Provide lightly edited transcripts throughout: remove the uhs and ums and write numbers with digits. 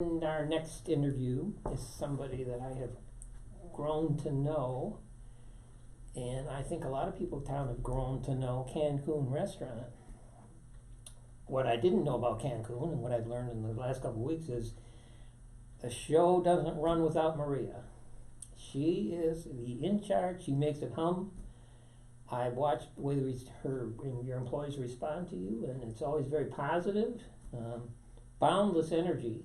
And our next interview is somebody that I have grown to know, and I think a lot of people in town have grown to know Cancun restaurant. What I didn't know about Cancun and what I've learned in the last couple of weeks is the show doesn't run without Maria. She is the in charge. She makes it hum. I've watched the way your employees respond to you, and it's always very positive, boundless energy.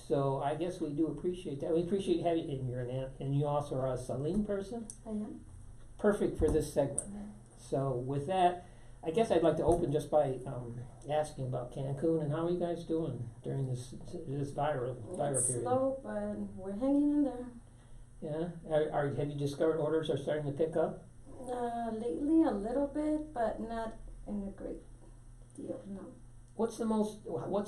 So I guess we do appreciate that. We appreciate having you, and you also are a Saline person. I am. Perfect for this segment. So with that, I guess I'd like to open just by asking about Cancun and how are you guys doing during this viral It's period? slow, but we're hanging in there. Yeah. Have you discovered orders are starting to pick up? Lately a little bit, but not in a great deal. No. What's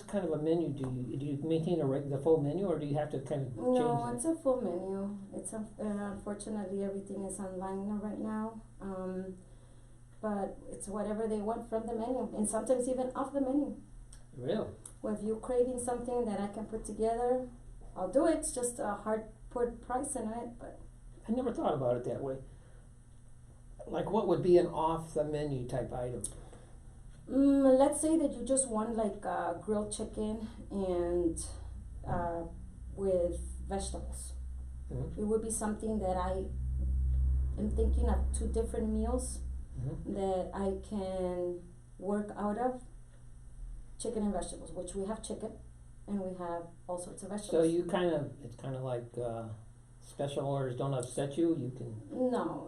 kind of a menu do you maintain the full menu, or do you have to kind of change No, it? it's a full menu. It's unfortunately everything is online right now. But it's whatever they want from the menu, and sometimes even off the menu. Really? Well, if you're craving something that I can put together, I'll do it. It's just a hard put price in it, but I never thought about it that way. Like, what would be an off the menu type item? let's say that you just want like grilled chicken and with vegetables. Mm-hmm. It would be something that I am thinking of 2 different meals Mm-hmm. that I can work out of chicken and vegetables, which we have chicken and we have all sorts of vegetables. So it's kind of like special orders don't upset you. You can. No,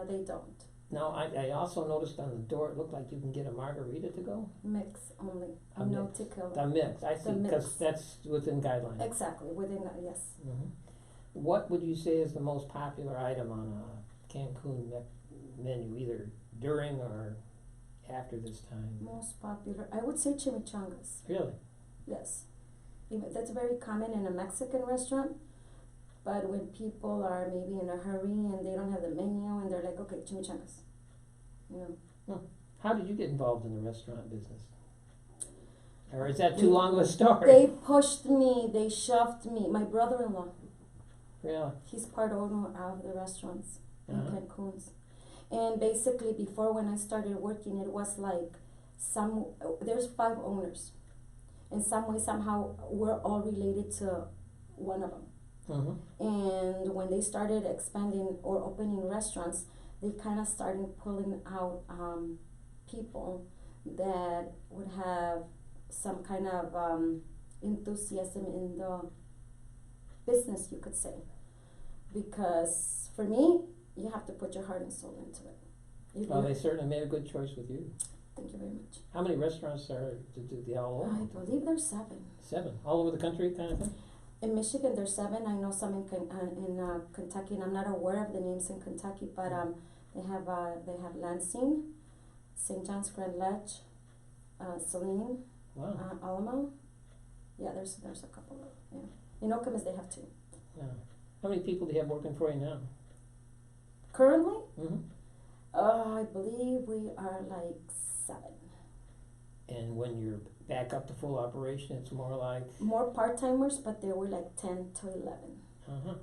they don't. Now, I also noticed on the door it looked like you can get a margarita to go. Mix only, A no mix. tequila. The mix, I see, The mix. because that's within guidelines. Exactly, within that, yes. Mm-hmm. What would you say is the most popular item on a Cancun menu, either during or after this time? Most popular, I would say chimichangas. Really? Yes. That's very common in a Mexican restaurant, but when people are maybe in a hurry and they don't have the menu and they're like, okay, chimichangas. You know. How did you get involved in the restaurant business? Or is that too long of a story? They pushed me, they shoved me. My brother-in-law, Really? he's part owner of the restaurants in Uh-huh. Cancun. And basically before when I started working, it was like there's 5 owners. In some way, somehow, we're all related to one of them. Mm-hmm. And when they started expanding or opening restaurants, they kind of started pulling out people that would have some kind of enthusiasm in the business, you could say. Because for me, you have to put your heart and soul into it. Well, they certainly made a good choice with you. Thank you very much. How many restaurants do they all own? I believe there's 7. 7? All over the country kind of thing? In Michigan, there's 7. I know some in Kentucky, and I'm not aware of the names in Kentucky, but they have Lansing, St. John's, Grand Ledge, Saline, Wow. Alamo. Yeah, there's a couple of, yeah. In Okemos, they have 2. Yeah. How many people do you have working for you now? Currently, Mm-hmm. I believe we are like 7. And when you're back up to full operation, it's more like? More part-timers, but there were like 10 to 11. Uh-huh.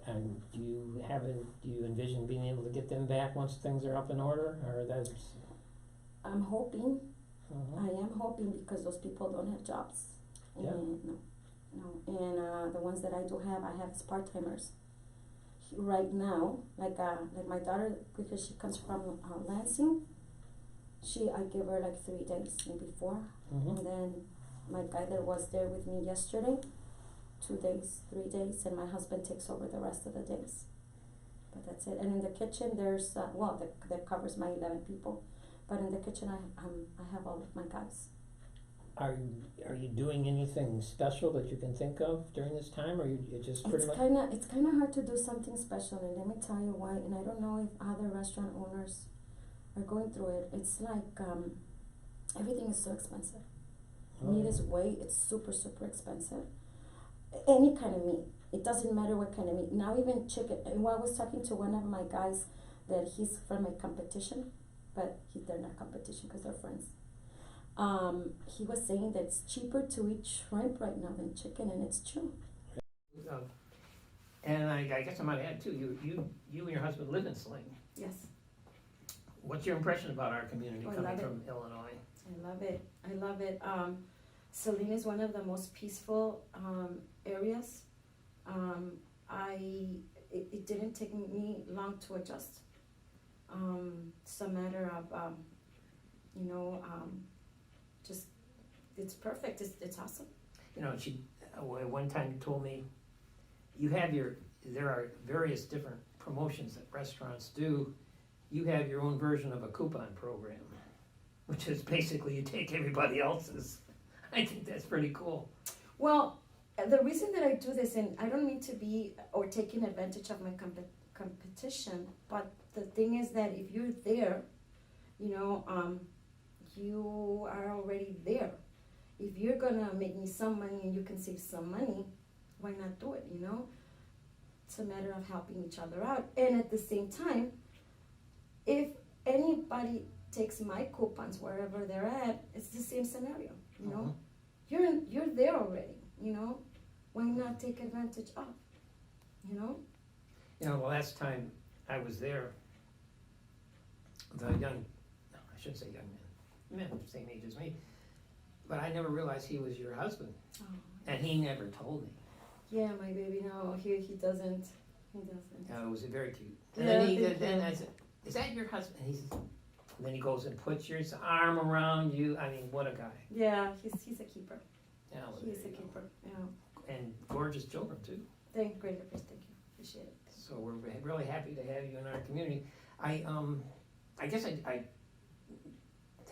And do you envision being able to get them back once things are up in order, or that's? I'm hoping. Uh-huh. I am hoping because those people don't have jobs. Yeah. No. And the ones that I do have, I have as part-timers. Right now, like my daughter, because she comes from Lansing, I give her like 3 days, maybe 4. Mm-hmm. And then my guy that was there with me yesterday, 2 days, 3 days, and my husband takes over the rest of the days. But that's it. And in the kitchen, there's that covers my 11 people. But in the kitchen, I have all of my guys. Are you doing anything special that you can think of during this time, or you just pretty much? It's kind of hard to do something special, and let me tell you why. And I don't know if other restaurant owners are going through it. It's like everything is so expensive. Oh. Meat is it's super, super expensive. Any kind of meat. It doesn't matter what kind of meat. Now even chicken. And I was talking to one of my guys that he's from a competition, but they're not competition because they're friends. he was saying that it's cheaper to eat shrimp right now than chicken, and it's true. Um, And I guess I might add too, you and your husband live in Saline. Yes, What's your impression about our community Oh, I coming love it. from Illinois? I love it. I love it. Saline is one of the most peaceful areas. It didn't take me long to adjust. It's a matter of just it's perfect. It's awesome. You know, she one time told me, there are various different promotions that restaurants do. You have your own version of a coupon program, which is basically you take everybody else's. I think that's pretty cool. Well, the reason that I do this, and I don't mean to be or taking advantage of my competition, but the thing is that if you're there, you are already there. If you're gonna make me some money and you can save some money, why not do it, It's a matter of helping each other out. And at the same time, if anybody takes my coupons wherever they're at, it's the same scenario, Mhm. You're there already, Why not take advantage of, The last time I was there, I shouldn't say young man the same age as me, but I never realized he was your husband, Oh. and he never told me. Yeah, my baby, no, he doesn't. He doesn't. It was very cute. Yeah, And then I said, "Is that your husband?" And then he goes and puts his arm around you. I mean, what a guy. Yeah, he's a keeper. Yeah, well, He's there a you go. keeper. Yeah. And gorgeous children too. Thank you, appreciate it. So we're really happy to have you in our community. I guess I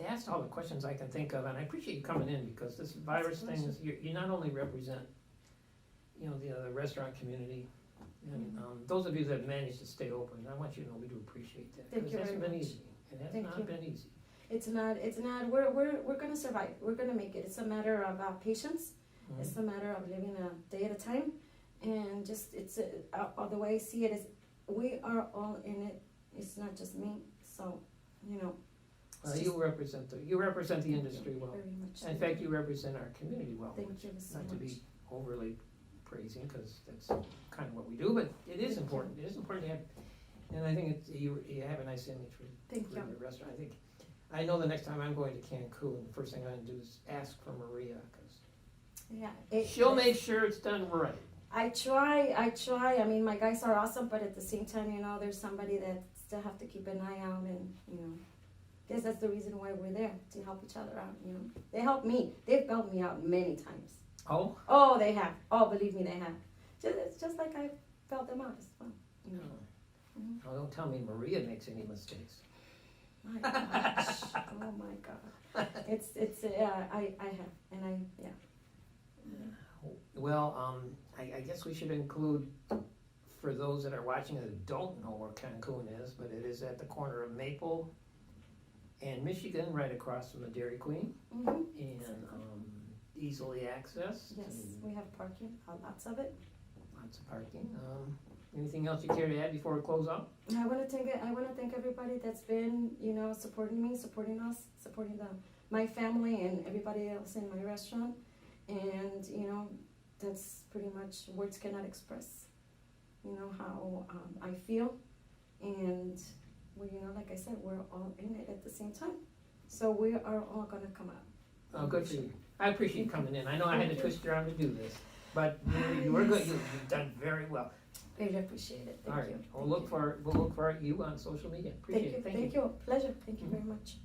asked all the questions I can think of, and I appreciate you coming in because this virus thing is you not only represent the restaurant community, and those of you that have managed to stay open, I want you to know we do appreciate that. Thank you Because it very hasn't been much. easy. It has Thank not you. been easy. It's not. We're gonna survive. We're gonna make it. It's a matter of patience. Mhm. It's a matter of living a day at a time, and just the way I see it is, we are all in it. It's not just me. So, Well, you represent the industry well. Very much. In fact, you represent our community well. Thank which you so not to much. be overly praising, because that's kind of what we do, but it is important. It is important to have, and I think you have a nice image for Thank you. your restaurant. I know the next time I'm going to Cancun, the first thing I'm gonna do is ask for Maria, because Yeah. she'll make sure it's done right. I try. I mean, my guys are awesome, but at the same time, there's somebody that still have to keep an eye out, and guess that's the reason why we're there, to help each other out. They help me. They've helped me out many times. Oh? Oh, they have. Oh, believe me, they have. It's just like I felt them out as well. Mhm. Oh, don't tell me Maria makes any mistakes. My gosh. Oh my God. It's I have, and yeah. Well, I guess we should include, for those that are watching that don't know where Cancun is, but it is at the corner of Maple and Michigan, right across from the Dairy Queen, Mm-hmm. and easily accessed. Yes, and we have parking, lots of it. lots of parking. Anything else you care to add before we close out? I want to thank everybody that's been, supporting me, supporting us, supporting my family and everybody else in my restaurant. And, that's pretty much, words cannot express, how I feel. And, like I said, we're all in it at the same time. So we are all gonna come out. Oh, good for you. I appreciate you coming in. I know I had to Thank you. twist your arm to do this, but you were good. You've done very well. Really appreciate it. All Thank right, you. we'll look for you on social media. Appreciate it. Thank you. Pleasure. Thank you very much.